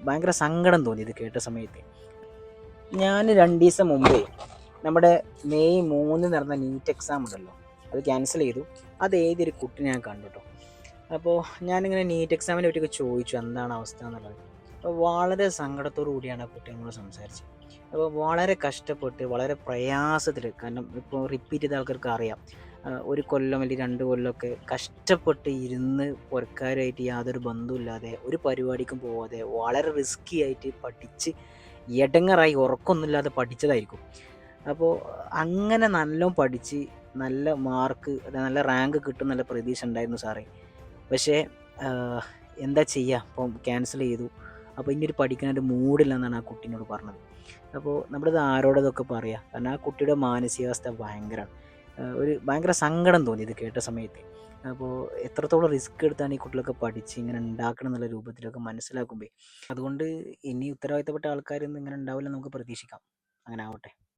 ഭയങ്കര സങ്കടം തോന്നി ഇത് കേട്ട സമയത്ത്. ഞാൻ 2 ദിവസം മുമ്പേ നമ്മുടെ മെയ് 3 നടന്ന നീറ്റ് എക്സാം ഉണ്ടല്ലോ, അത് ക്യാൻസൽ ചെയ്തു. അത് എഴുതിയൊരു കുട്ടി ഞാൻ കണ്ടു കേട്ടോ. അപ്പോൾ ഞാനിങ്ങനെ നീറ്റ് എക്സാമിനെ പറ്റിയൊക്കെ ചോദിച്ചു എന്താണ് അവസ്ഥ എന്നുള്ളത്. അപ്പോൾ വളരെ സങ്കടത്തോടു കൂടിയാണ് ആ കുട്ടി നമ്മളോട് സംസാരിച്ചത്. അപ്പോൾ വളരെ കഷ്ടപ്പെട്ട് വളരെ പ്രയാസത്തിൽ, കാരണം ഇപ്പോൾ റിപ്പീറ്റ് ചെയ്ത ആൾക്കാർക്ക് അറിയാം, ഒരു കൊല്ലം അല്ലെങ്കിൽ 2 കൊല്ലമൊക്കെ കഷ്ടപ്പെട്ട് ഇരുന്ന് പുരക്കാരുമായിട്ട് യാതൊരു ബന്ധവുമില്ലാതെ ഒരു പരിപാടിക്കും പോവാതെ വളരെ റിസ്കി ആയിട്ട് പഠിച്ച് എടങ്ങറായി ഉറക്കമൊന്നുമില്ലാതെ പഠിച്ചതായിരിക്കും. അപ്പോൾ അങ്ങനെ നല്ലോണം പഠിച്ച് നല്ല മാർക്ക്, നല്ല റാങ്ക് കിട്ടും നല്ല പ്രതീക്ഷ ഉണ്ടായിരുന്നു സാറേ. പക്ഷേ ആഹ്, എന്താ ചെയ്യുക, ഇപ്പം ക്യാൻസൽ ചെയ്തു. അപ്പോൾ ഇനിയൊരു പഠിക്കാനൊരു മൂഡില്ലെന്നാണ് ആ കുട്ടീനോട് പറഞ്ഞത്. അപ്പോൾ നമ്മളിത് ആരോടതൊക്കെ പറയുക, കാരണം ആ കുട്ടിയുടെ മാനസികാവസ്ഥ ഭയങ്കരമാണ്. ഒരു ഭയങ്കര സങ്കടം തോന്നി ഇത് കേട്ട സമയത്ത്. അപ്പോൾ എത്രത്തോളം റിസ്ക് എടുത്താണ് ഈ കുട്ടികളൊക്കെ പഠിച്ച് ഇങ്ങനെ ഉണ്ടാക്കണം എന്നുള്ള രൂപത്തിലൊക്കെ മനസ്സിലാക്കുമ്പോൾ, അതുകൊണ്ട് ഇനി ഉത്തരവാദിത്തപ്പെട്ട ആൾക്കാരൊന്നും ഇങ്ങനെ ഉണ്ടാവില്ലെന്ന് നമുക്ക് പ്രതീക്ഷിക്കാം. അങ്ങനെ ആവട്ടെ.